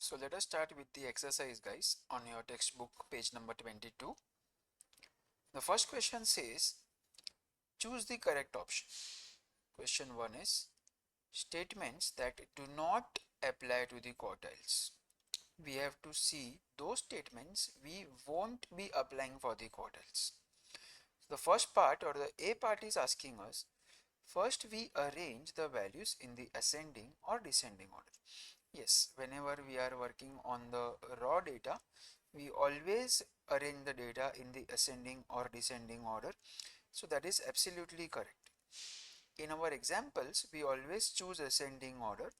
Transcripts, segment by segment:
So let us start with the exercise, guys, on your textbook, page number 22. The first question says, choose the correct option. Question 1 is, statements that do not apply to the quartiles. We have to see those statements we won't be applying for the quartiles. The first part, or the A part, is asking us, first we arrange the values in the ascending or descending order. Yes, whenever we are working on the raw data, we always arrange the data in the ascending or descending order. So that is absolutely correct. In our examples, we always choose ascending order,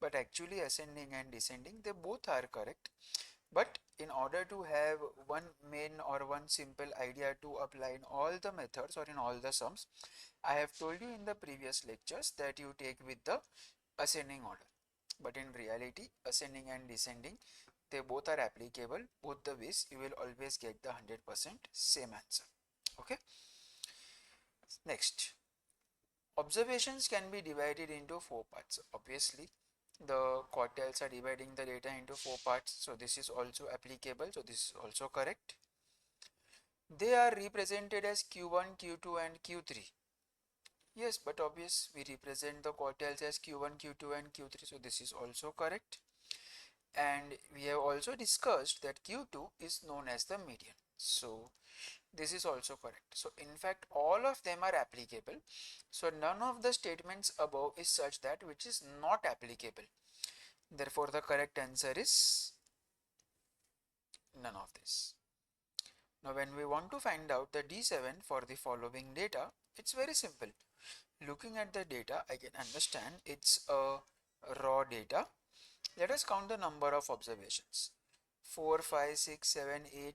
but actually ascending and descending, they both are correct. But in order to have one main or one simple idea to apply in all the methods or in all the sums, I have told you in the previous lectures that you take with the ascending order. But in reality, ascending and descending, they both are applicable. Both the ways you will always get the 100% same answer. Okay. Next, observations can be divided into 4 parts. Obviously, the quartiles are dividing the data into 4 parts, so this is also applicable. So this is also correct. They are represented as Q1, Q2 and Q3. Yes, but obvious, we represent the quartiles as Q1, Q2 and Q3, so this is also correct. And we have also discussed that Q2 is known as the median. So this is also correct. So in fact, all of them are applicable. So none of the statements above is such that which is not applicable. Therefore, the correct answer is none of this. Now, when we want to find out the D7 for the following data, it's very simple. Looking at the data, I can understand it's a raw data. Let us count the number of observations. 4, 5, 6, 7, 8,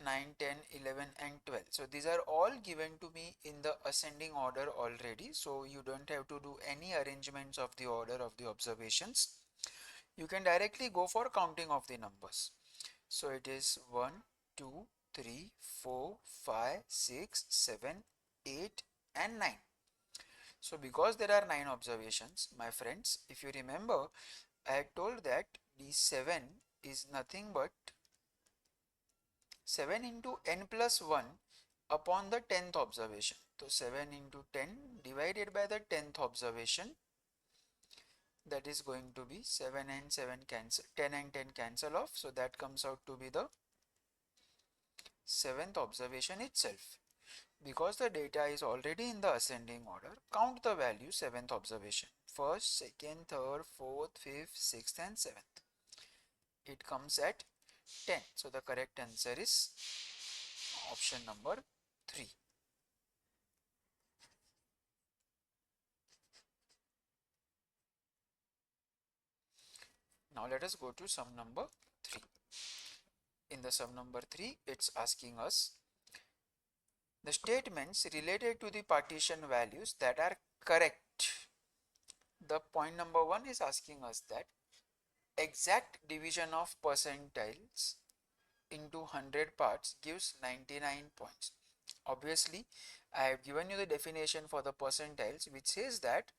9, 10, 11 and 12. So these are all given to me in the ascending order already. So you don't have to do any arrangements of the order of the observations. You can directly go for counting of the numbers. So it is 1, 2, 3, 4, 5, 6, 7, 8 and 9. So because there are 9 observations, my friends, if you remember, I had told that D7 is nothing but 7 into n plus 1 upon the 10th observation. So 7 into 10 divided by the 10th observation, that is going to be 7 and 7 cancel, 10 and 10 cancel off. So that comes out to be the 7th observation itself. Because the data is already in the ascending order, count the value 7th observation. First, second, third, fourth, fifth, sixth and 7th. It comes at 10. So the correct answer is option number 3. Now let us go to sum number 3. In the sum number 3, it's asking us the statements related to the partition values that are correct. The point number 1 is asking us that exact division of percentiles into 100 parts gives 99 points. Obviously, I have given you the definition for the percentiles, which says that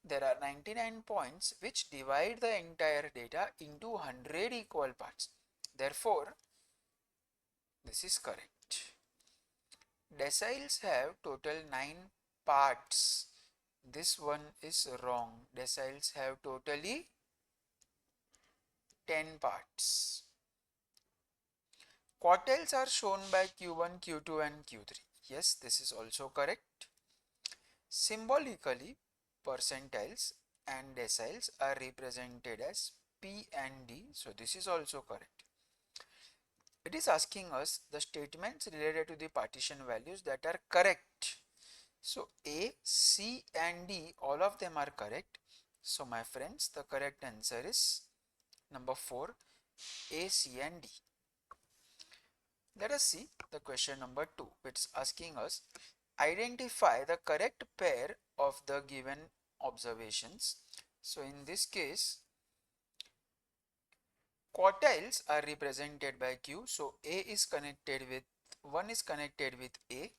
there are 99 points which divide the entire data into 100 equal parts. Therefore, this is correct. Deciles have total 9 parts. This one is wrong. Deciles have totally 10 parts. Quartiles are shown by Q1, Q2 and Q3. Yes, this is also correct. Symbolically, percentiles and deciles are represented as P and D. So this is also correct. It is asking us the statements related to the partition values that are correct. So A, C and D, all of them are correct. So my friends, the correct answer is number 4, A, C and D. Let us see the question number 2. It's asking us identify the correct pair of the given observations. So in this case, quartiles are represented by Q. So A is connected with 1 is connected with A.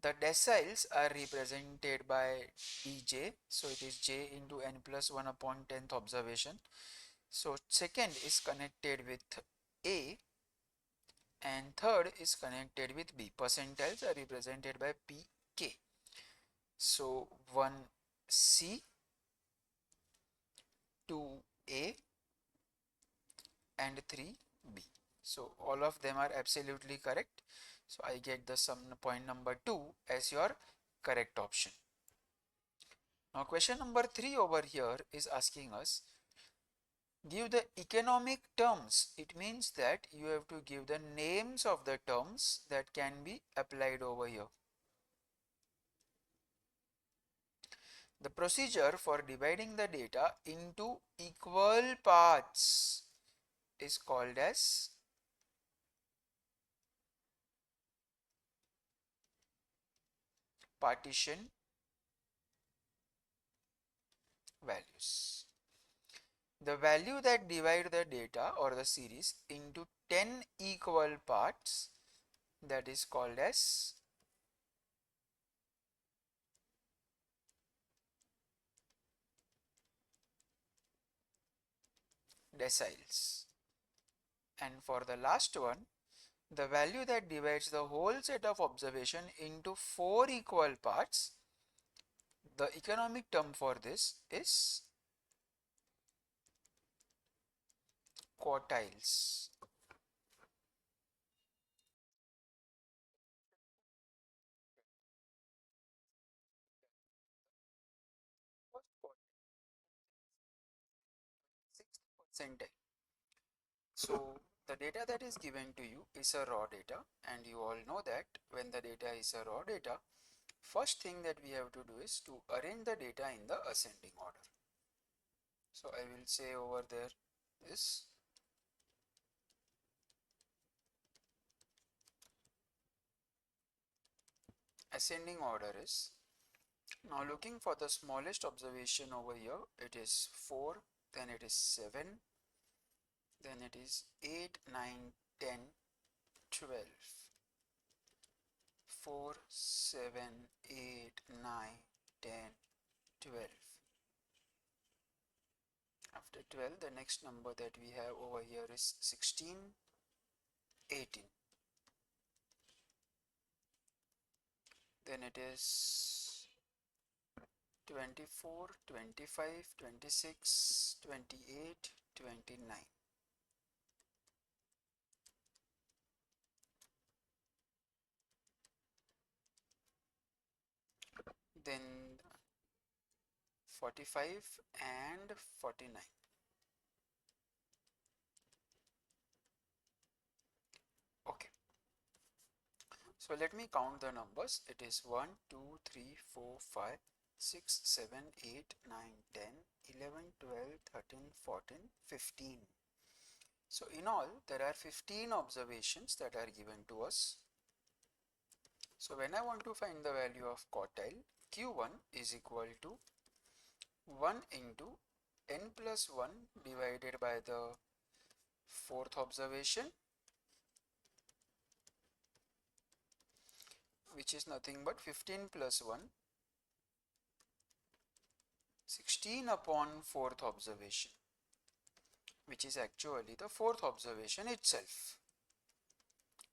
The deciles are represented by dj. So it is j into n plus 1 upon 10th observation. So second is connected with A and third is connected with B. Percentiles are represented by PK. So 1C, 2A and 3B. So all of them are absolutely correct. So I get the sum point number 2 as your correct option. Now question number 3 over here is asking us give the economic terms. It means that you have to give the names of the terms that can be applied over here. The procedure for dividing the data into equal parts is called as partition values. The value that divide the data or the series into 10 equal parts, that is called as deciles. And for the last one, the value that divides the whole set of observation into 4 equal parts, the economic term for this is quartiles. Sixth percentile. So the data that is given to you is a raw data, and you all know that when the data is a raw data, first thing that we have to do is to arrange the data in the ascending order. So I will say over there is ascending order is, now looking for the smallest observation over here, it is 4, then it is 7, then it is 8, 9, 10, 12. 4, 7, 8, 9, 10, 12. After 12, the next number that we have over here is 16, 18. Then it is 24, 25, 26, 28, 29. Then 45 and 49. Okay. So let me count the numbers. It is 1, 2, 3, 4, 5, 6, 7, 8, 9, 10, 11, 12, 13, 14, 15. So in all, there are 15 observations that are given to us. So when I want to find the value of quartile, Q1 is equal to 1 into n plus 1 divided by the fourth observation, which is nothing but 15 plus 1, 16 upon fourth observation, which is actually the fourth observation itself.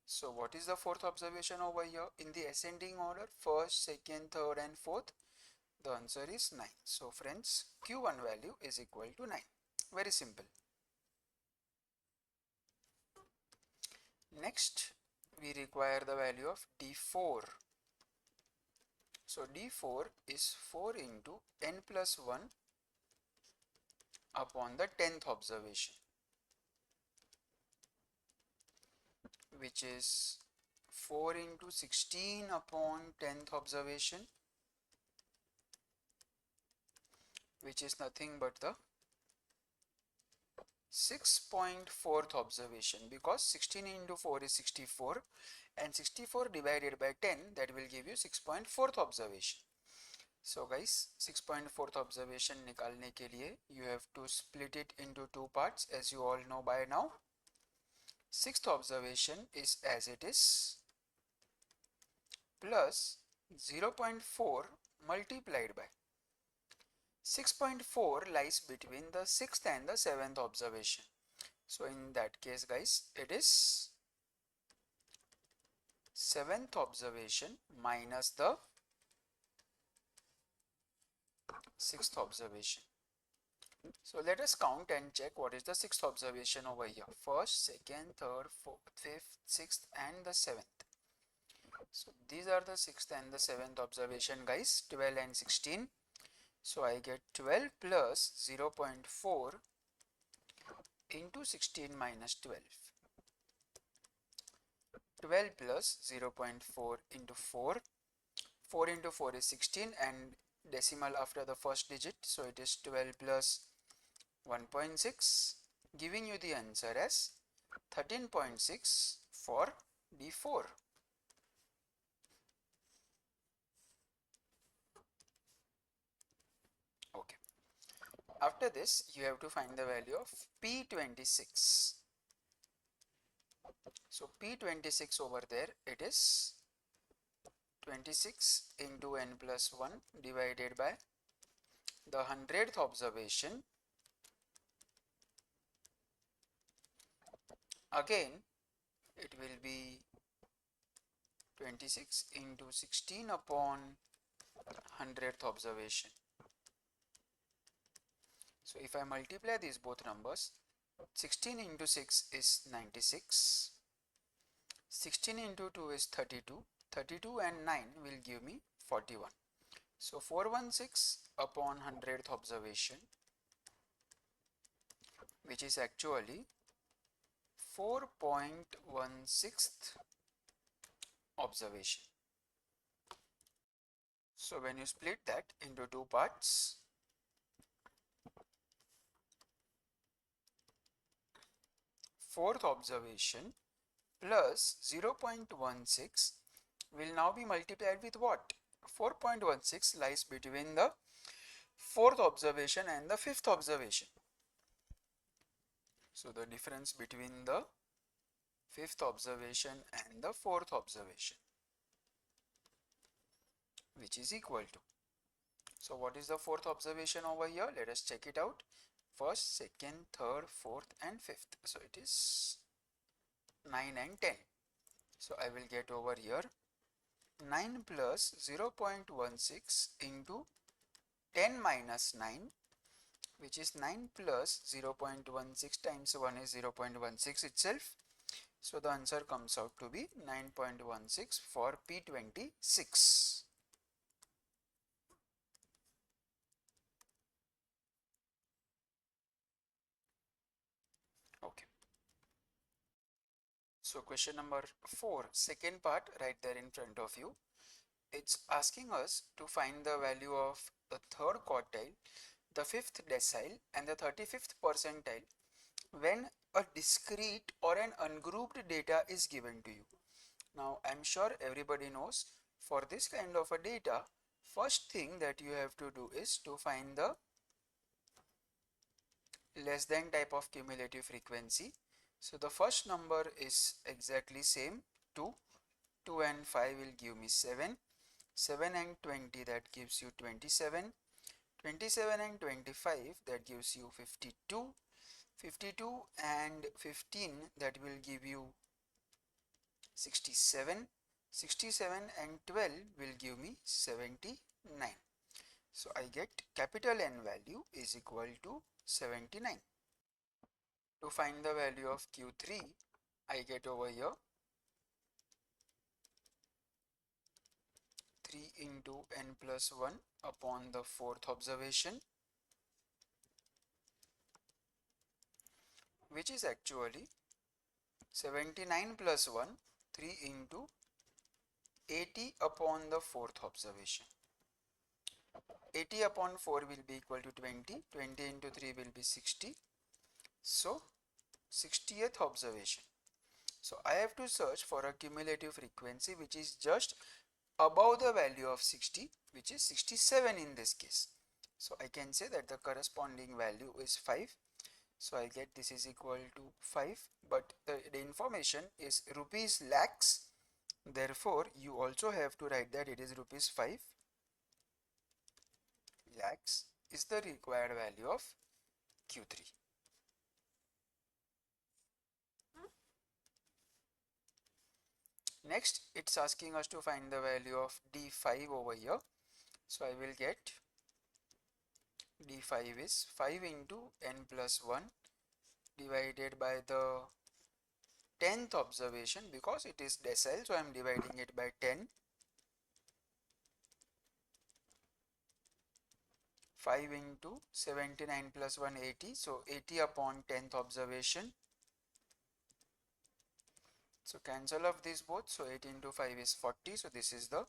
So what is the fourth observation over here in the ascending order? First, second, third and fourth. The answer is 9. So friends, Q1 value is equal to 9. Very simple. Next, we require the value of D4. So D4 is 4 into n plus 1 upon the 10th observation, which is 4 into 16 upon 10th observation, which is nothing but the 6.4th observation, because 16 into 4 is 64 and 64 divided by 10, that will give you 6.4th observation. So guys, 6.4th observation निकालने के लिए you have to split it into two parts, as you all know by now. Sixth observation is as it is plus 0.4 multiplied by. 6.4 lies between the 6th and the 7th observation. So in that case guys, it is 7th observation minus the 6th observation. So let us count and check what is the 6th observation over here. First, second, third, fourth, fifth, 6th and the 7th. So these are the 6th and the 7th observation guys, 12 and 16. So I get 12 plus 0.4 into 16 minus 12. 12 plus 0.4 into 4. 4 into 4 is 16 and decimal after the first digit. So it is 12 plus 1.6, giving you the answer as 13.6 for D4. Okay. After this, you have to find the value of P26. So P26 over there, it is 26 into n plus 1 divided by the 100th observation. Again, it will be 26 into 16 upon 100th observation. So if I multiply these both numbers, 16 into 6 is 96, 16 into 2 is 32, 32 and 9 will give me 41. So 416 upon 100th observation, which is actually 4.16th observation. So when you split that into two parts, fourth observation plus 0.16 will now be multiplied with what? 4.16 lies between the fourth observation and the fifth observation. So the difference between the fifth observation and the fourth observation, which is equal to. So what is the fourth observation over here? Let us check it out. First, second, third, fourth and fifth. So it is 9 and 10. So I will get over here 9 plus 0.16 into 10 minus 9, which is 9 plus 0.16 times 1 is 0.16 itself. So the answer comes out to be 9.16 for P26. Okay. So question number 4, second part right there in front of you. It's asking us to find the value of the third quartile, the fifth decile and the 35th percentile when a discrete or an ungrouped data is given to you. Now I'm sure everybody knows for this kind of a data, first thing that you have to do is to find the less than type of cumulative frequency. So the first number is exactly same, 2. 2 and 5 will give me 7. 7 and 20, that gives you 27. 27 and 25, that gives you 52. 52 and 15, that will give you 67. 67 and 12 will give me 79. So I get capital N value is equal to 79. To find the value of Q3, I get over here 3 into n plus 1 upon the fourth observation, which is actually 79 plus 1, 3 into 80 upon the fourth observation. 80 upon 4 will be equal to 20, 20 into 3 will be 60. So 60th observation. So I have to search for a cumulative frequency which is just above the value of 60, which is 67 in this case. So I can say that the corresponding value is 5. So I get this is equal to 5, but the information is rupees lakhs. Therefore, you also have to write that it is rupees 5 lakhs is the required value of Q3. Next, it's asking us to find the value of D5 over here. So I will get D5 is 5 into n plus 1 divided by the 10th observation, because it is decile, so I am dividing it by 10. 5 into 79 plus 1, 80. So 80 upon 10th observation. So cancel off these both. So 8 into 5 is 40. So this is the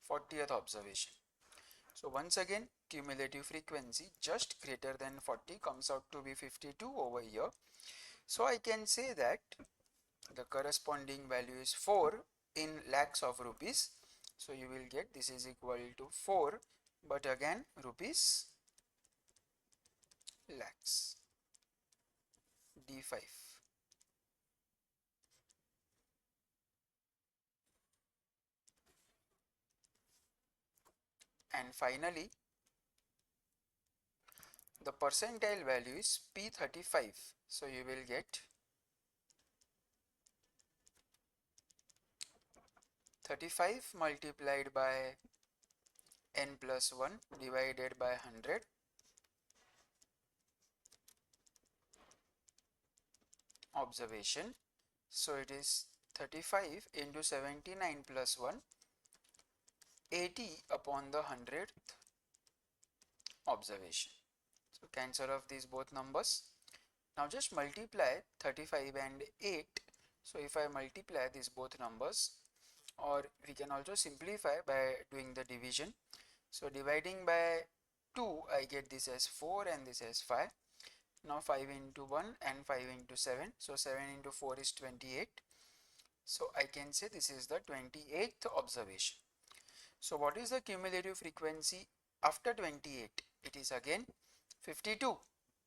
40th observation. So once again, cumulative frequency just greater than 40 comes out to be 52 over here. So I can say that the corresponding value is 4 in lakhs of rupees. So you will get this is equal to 4, but again rupees lakhs. D5. And finally, the percentile value is P35. So you will get 35 multiplied by n plus 1 divided by 100 observation. So it is 35 into 79 plus 1, 80 upon the 100th observation. So cancel off these both numbers. Now just multiply 35 and 8. So if I multiply these both numbers, or we can also simplify by doing the division. So dividing by 2, I get this as 4 and this as 5. Now 5 into 1 and 5 into 7. So 7 into 4 is 28. So I can say this is the 28th observation. So what is the cumulative frequency after 28? It is again 52.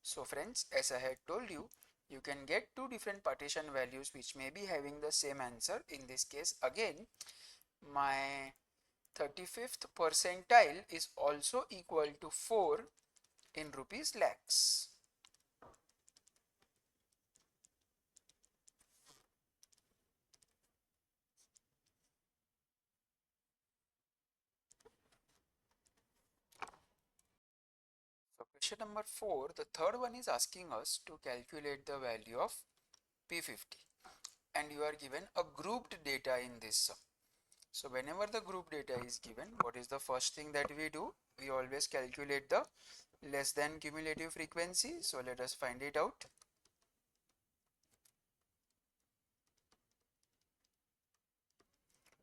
So friends, as I had told you, you can get two different partition values which may be having the same answer. In this case, again, my 35th percentile is also equal to 4 in rupees lakhs. So question number 4, the third one is asking us to calculate the value of P50, and you are given a grouped data in this sum. So whenever the group data is given, what is the first thing that we do? We always calculate the less than cumulative frequency. So let us find it out.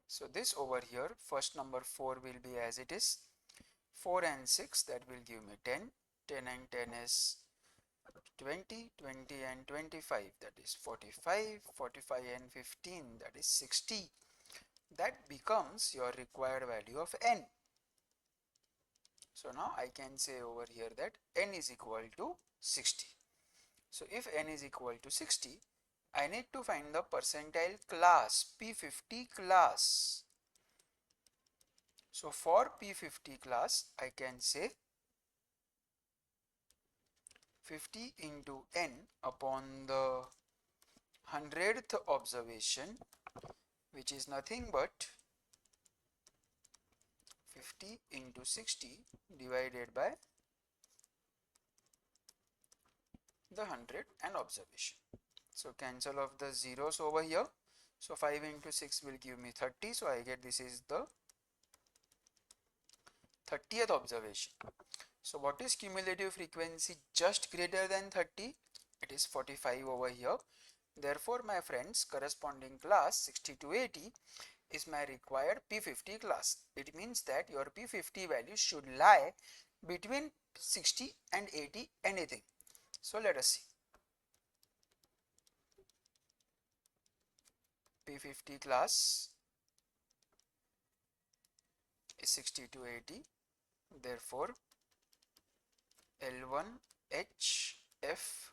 So this over here, first number 4 will be as it is. 4 and 6, that will give me 10. 10 and 10 is 20. 20 and 25, that is 45. 45 and 15, that is 60. That becomes your required value of n. So now I can say over here that n is equal to 60. So if n is equal to 60, I need to find the percentile class, P50 class. So for P50 class, I can say 50 into n upon the 100th observation, which is nothing but 50 into 60 divided by the 100 and observation. So cancel off the zeros over here. So 5 into 6 will give me 30. So I get this is the 30th observation. So what is cumulative frequency just greater than 30? It is 45 over here. Therefore, my friends, corresponding class 60 to 80 is my required P50 class. It means that your P50 value should lie between 60 and 80 anything. So let us see. P50 class is 60 to 80. Therefore, L1, H, F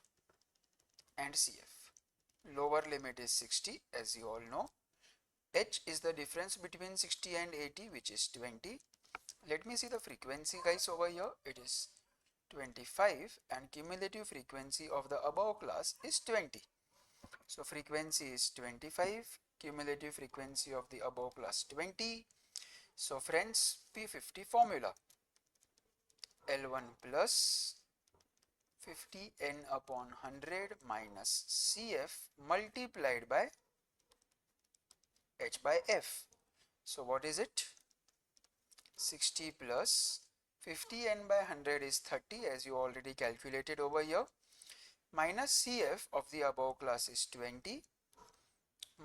and CF. Lower limit is 60, as you all know. H is the difference between 60 and 80, which is 20. Let me see the frequency guys over here. It is 25 and cumulative frequency of the above class is 20. So frequency is 25, cumulative frequency of the above class 20. So friends, P50 formula, L1 plus 50 n upon 100 minus Cf multiplied by h by f. So what is it? 60 plus 50 n by 100 is 30, as you already calculated over here, minus Cf of the above class is 20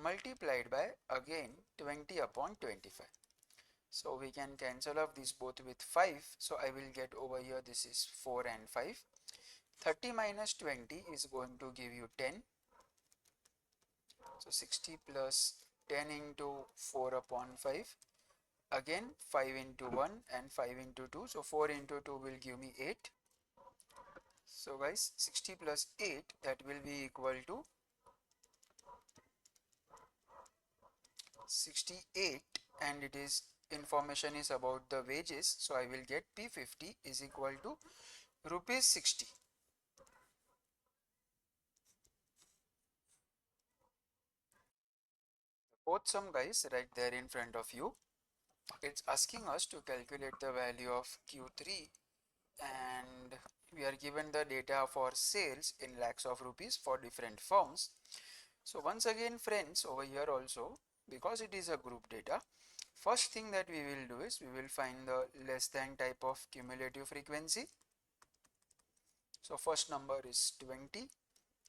multiplied by again 20 upon 25. So we can cancel off this both with 5. So I will get over here, this is 4 and 5. 30 minus 20 is going to give you 10. So 60 plus 10 into 4 upon 5. Again 5 into 1 and 5 into 2. So 4 into 2 will give me 8. So guys, 60 plus 8, that will be equal to 68, and it is information is about the wages. So I will get P50 is equal to rupees 60. Both sum guys right there in front of you. It's asking us to calculate the value of Q3, and we are given the data for sales in lakhs of rupees for different firms. So once again friends, over here also, because it is a group data, first thing that we will do is we will find the less than type of cumulative frequency. So first number is 20,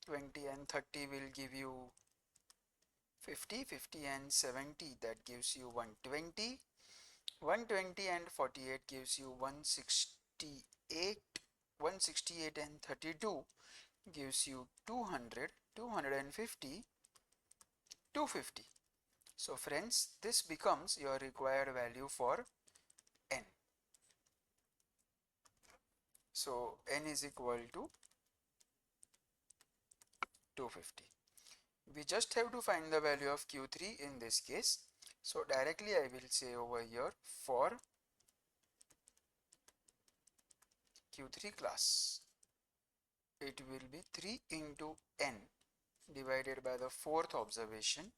20 and 30 will give you 50, 50 and 70, that gives you 120, 120 and 48 gives you 168, 168 and 32 gives you 200, 250, 250. So friends, this becomes your required value for n. So n is equal to 250. We just have to find the value of Q3 in this case. So directly I will say over here, for Q3 class, it will be 3 into n divided by the fourth observation,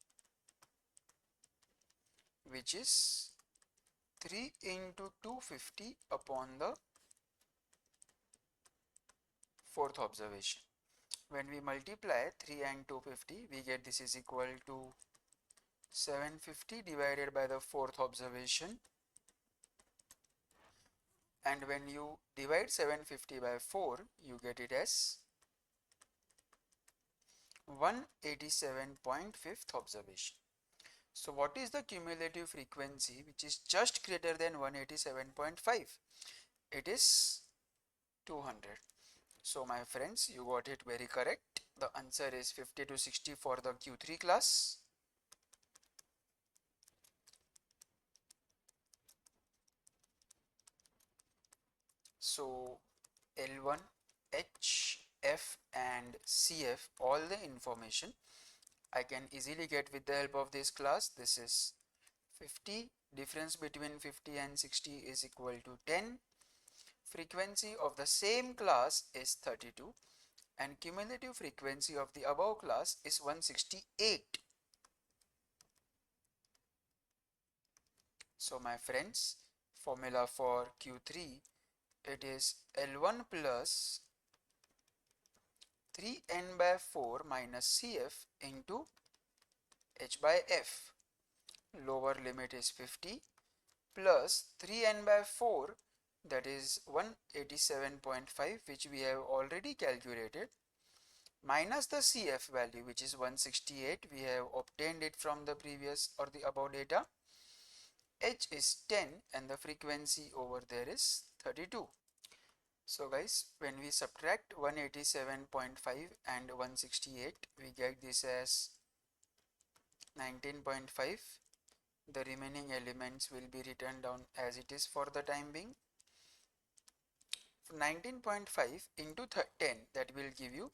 which is 3 into 250 upon the fourth observation. When we multiply 3 and 250, we get this is equal to 750 divided by the fourth observation, and when you divide 750 by 4, you get it as 187.5th observation. So what is the cumulative frequency which is just greater than 187.5? It is 200. So my friends, you got it very correct. The answer is 50 to 60 for the Q3 class. So L1, H, F and CF, all the information I can easily get with the help of this class. This is 50, difference between 50 and 60 is equal to 10. Frequency of the same class is 32 and cumulative frequency of the above class is 168. So my friends, formula for Q3, it is L1 plus 3n by 4 minus Cf into h by f. Lower limit is 50 plus 3n by 4, that is 187.5, which we have already calculated, minus the Cf value, which is 168. We have obtained it from the previous or the above data. H is 10 and the frequency over there is 32. So guys, when we subtract 187.5 and 168, we get this as 19.5. The remaining elements will be written down as it is for the time being. 19.5 into 10, that will give you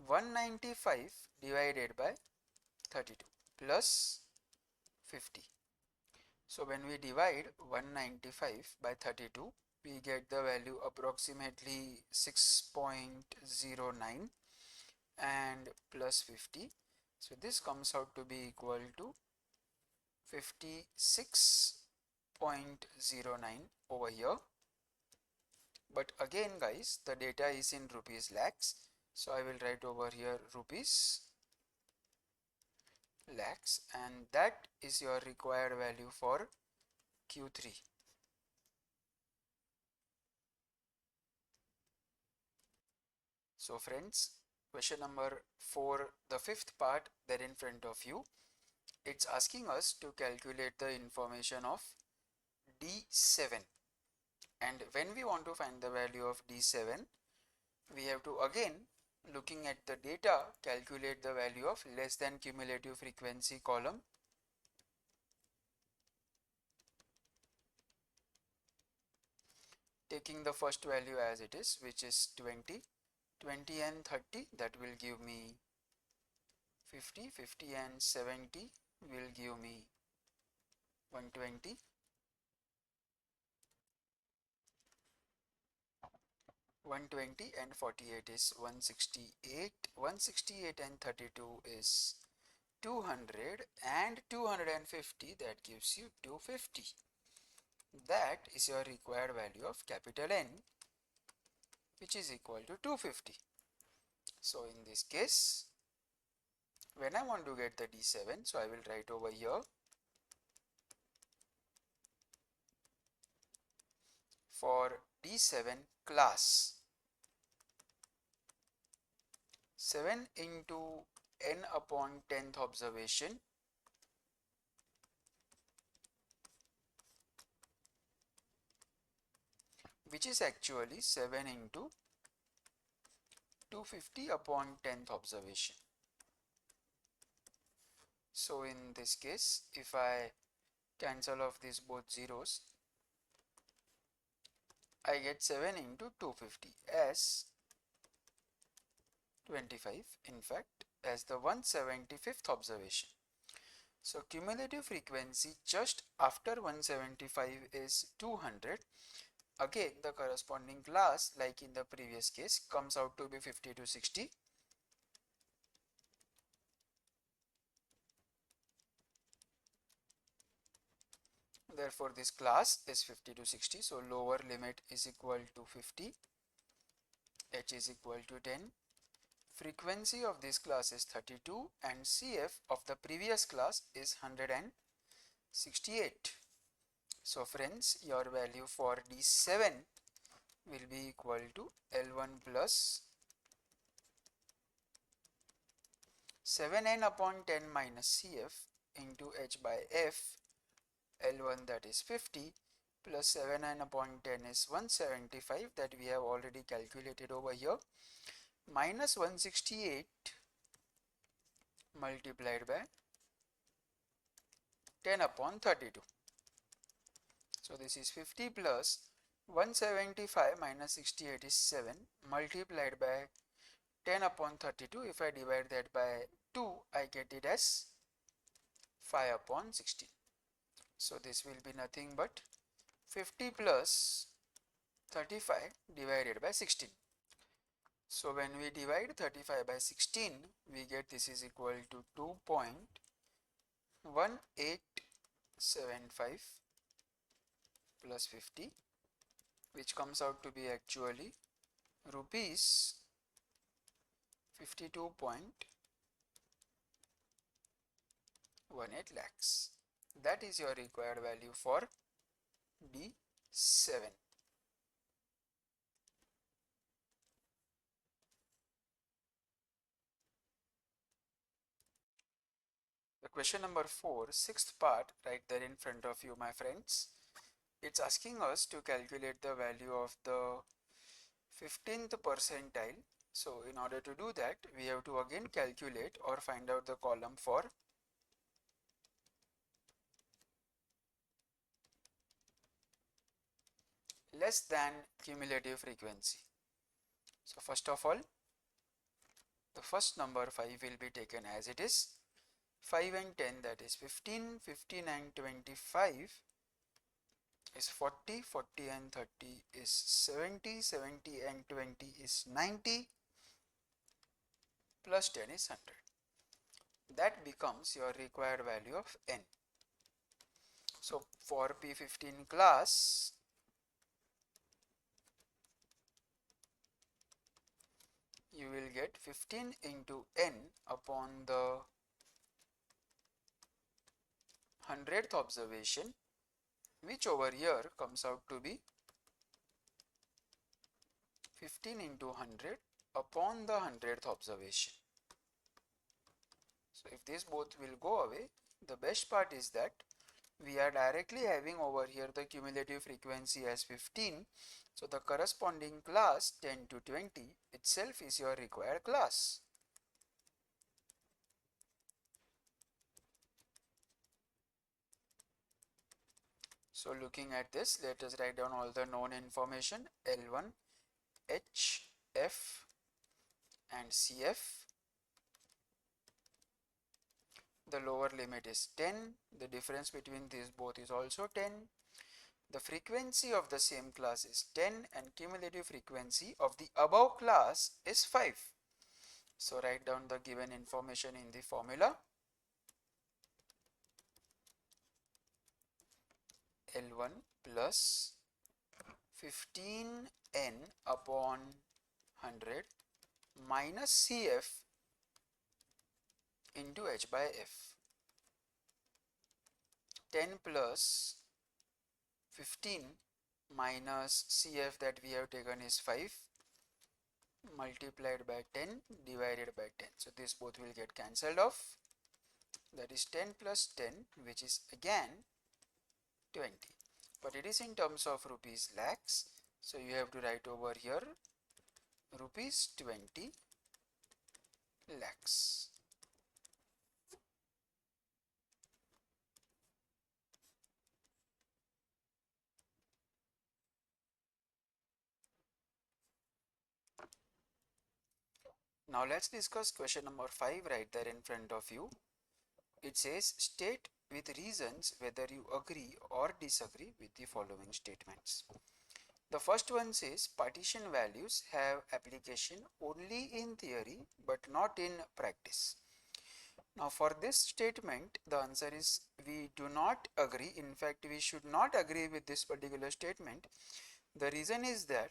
195 divided by 32 plus 50. So when we divide 195 by 32, we get the value approximately 6.09 and plus 50. So this comes out to be equal to 56.09 over here. But again guys, the data is in rupees lakhs. So I will write over here rupees lakhs, and that is your required value for Q3. So friends, question number 4, the fifth part there in front of you, it's asking us to calculate the information of D7. And when we want to find the value of D7, we have to again, looking at the data, calculate the value of less than cumulative frequency column. Taking the first value as it is, which is 20, 20 and 30, that will give me 50, 50 and 70 will give me 120. 120 and 48 is 168. 168 and 32 is 200, and 250, that gives you 250. That is your required value of capital N, which is equal to 250. So in this case, when I want to get the D7, so I will write over here for D7 class, 7 into n upon 10th observation which is actually 7 into 250 upon 10th observation. So in this case, if I cancel off these both zeros, I get 7 into 250 as 25, in fact, as the 175th observation. So cumulative frequency just after 175 is 200. Again, the corresponding class, like in the previous case, comes out to be 50 to 60. Therefore, this class is 50 to 60. So lower limit is equal to 50. H is equal to 10. Frequency of this class is 32 and CF of the previous class is 168. So friends, your value for D7 will be equal to L1 plus 7n upon 10 minus CF into H by F. L1, that is 50, plus 7n upon 10 is 175, that we have already calculated over here, minus 168 multiplied by 10 upon 32. So this is 50 plus 175 minus 68 is 7 multiplied by 10 upon 32. If I divide that by 2, I get it as 5 upon 16. So this will be nothing but 50 plus 35 divided by 16. So when we divide 35 by 16, we get this is equal to 2.1875 plus 50, which comes out to be actually rupees 52.18 lakhs. That is your required value for D7. The question number 4, sixth part, right there in front of you, my friends. It's asking us to calculate the value of the 15th percentile. So in order to do that, we have to again calculate or find out the column for less than cumulative frequency. So first of all, the first number 5 will be taken as it is. 5 and 10, that is 15, 15 and 25 is 40, 40 and 30 is 70, 70 and 20 is 90, plus 10 is 100. That becomes your required value of n. So for P15 class, you will get 15 into n upon the 100th observation, which over here comes out to be 15 into 100 upon the 100th observation. So if this both will go away, the best part is that we are directly having over here the cumulative frequency as 15. So the corresponding class 10 to 20 itself is your required class. So looking at this, let us write down all the known information: L1, H, F and CF. The lower limit is 10. The difference between these both is also 10. The frequency of the same class is 10 and cumulative frequency of the above class is 5. So write down the given information in the formula. L1 plus 15n upon 100 minus CF into H by F. 10 plus 15 minus CF that we have taken is 5 multiplied by 10 divided by 10. So this both will get cancelled off. That is 10 plus 10, which is again 20. But it is in terms of rupees lakhs. So you have to write over here rupees 20 lakhs. Now let's discuss question number 5 right there in front of you. It says state with reasons whether you agree or disagree with the following statements. The first one says partition values have application only in theory but not in practice. Now for this statement, the answer is we do not agree. In fact, we should not agree with this particular statement. The reason is that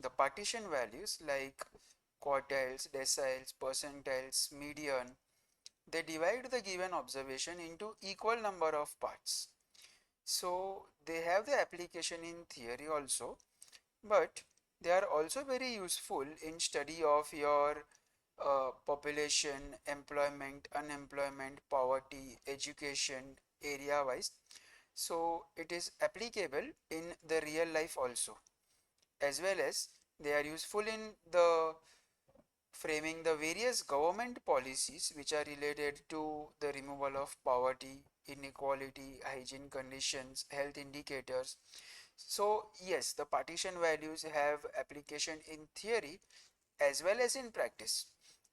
the partition values like quartiles, deciles, percentiles, median, they divide the given observation into equal number of parts. So they have the application in theory also, but they are also very useful in study of your population, employment, unemployment, poverty, education, area wise. So it is applicable in the real life also, as well as they are useful in the framing the various government policies which are related to the removal of poverty, inequality, hygiene conditions, health indicators. So yes, the partition values have application in theory as well as in practice.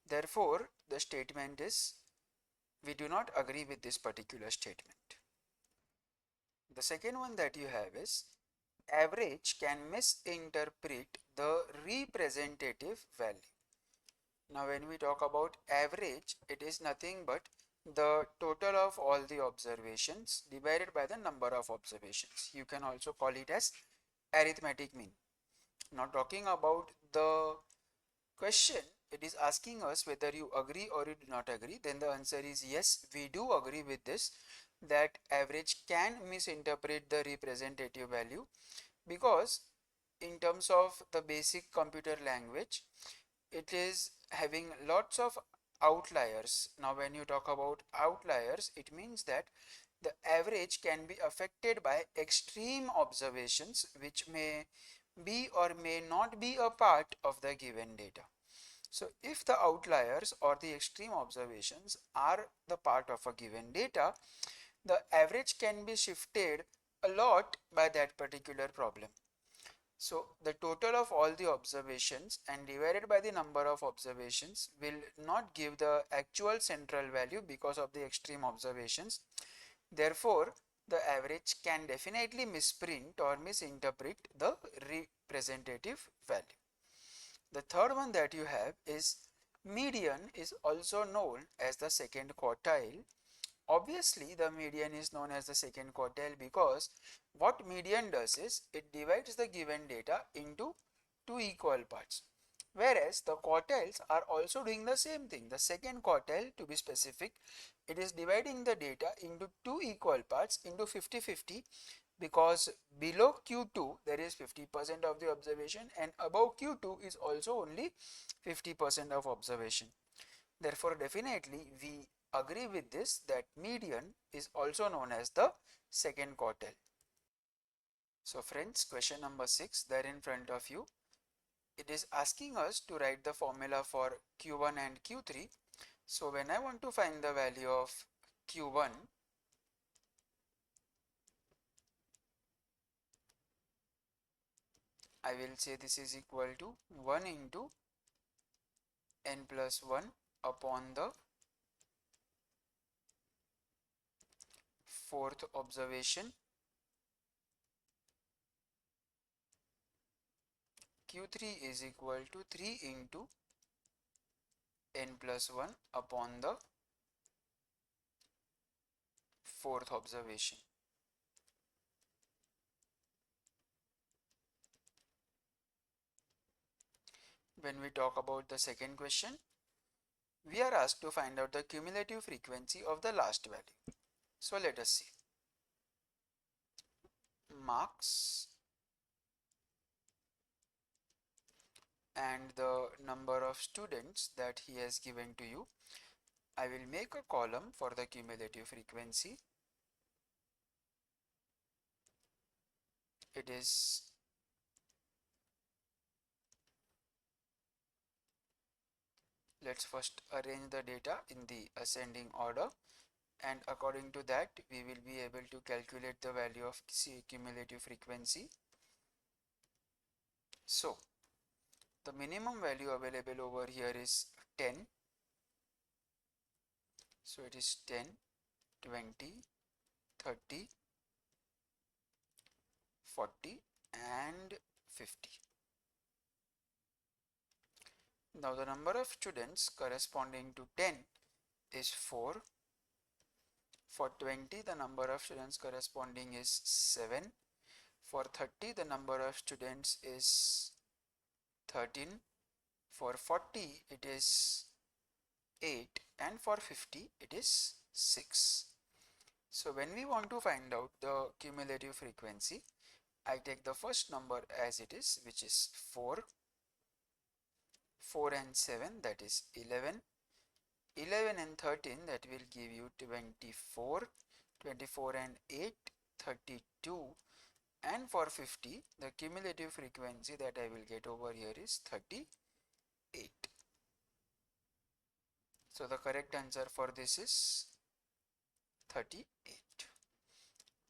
Therefore, the statement is we do not agree with this particular statement. The second one that you have is average can misinterpret the representative value. Now when we talk about average, it is nothing but the total of all the observations divided by the number of observations. You can also call it as arithmetic mean. Now talking about the question, it is asking us whether you agree or you do not agree. Then the answer is yes, we do agree with this, that average can misinterpret the representative value, because in terms of the basic computer language, it is having lots of outliers. Now when you talk about outliers, it means that the average can be affected by extreme observations which may be or may not be a part of the given data. So if the outliers or the extreme observations are the part of a given data, the average can be shifted a lot by that particular problem. So the total of all the observations and divided by the number of observations will not give the actual central value because of the extreme observations. Therefore, the average can definitely misprint or misinterpret the representative value. The third one that you have is median is also known as the second quartile. Obviously, the median is known as the second quartile because what median does is it divides the given data into two equal parts. Whereas the quartiles are also doing the same thing. The second quartile, to be specific, it is dividing the data into two equal parts into 50-50, because below Q2 there is 50% of the observation and above Q2 is also only 50% of observation. Therefore, definitely we agree with this that median is also known as the second quartile. So friends, question number 6 there in front of you. It is asking us to write the formula for Q1 and Q3. So when I want to find the value of Q1, I will say this is equal to 1 into n plus 1 upon the fourth observation. Q3 is equal to 3 into n plus 1 upon the fourth observation. When we talk about the second question, we are asked to find out the cumulative frequency of the last value. So let us see. Marks and the number of students that he has given to you. I will make a column for the cumulative frequency. It is let's first arrange the data in the ascending order, and according to that we will be able to calculate the value of cumulative frequency. So the minimum value available over here is 10. So it is 10, 20, 30, 40 and 50. Now the number of students corresponding to 10 is 4. For 20 the number of students corresponding is 7. For 30 the number of students is 13. For 40 it is 8, and for 50 it is 6. So when we want to find out the cumulative frequency, I take the first number as it is, which is 4. 4 and 7, that is 11. 11 and 13, that will give you 24. 24 and 8, 32. And for 50, the cumulative frequency that I will get over here is 38. So the correct answer for this is 38.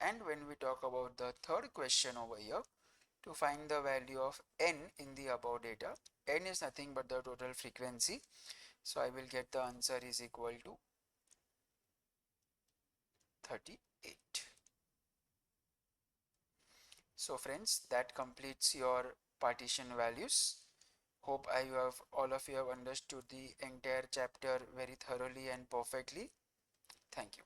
And when we talk about the third question over here, to find the value of n in the above data, n is nothing but the total frequency. So I will get the answer is equal to 38. So friends, that completes your partition values. Hope all of you have understood the entire chapter very thoroughly and perfectly. Thank you.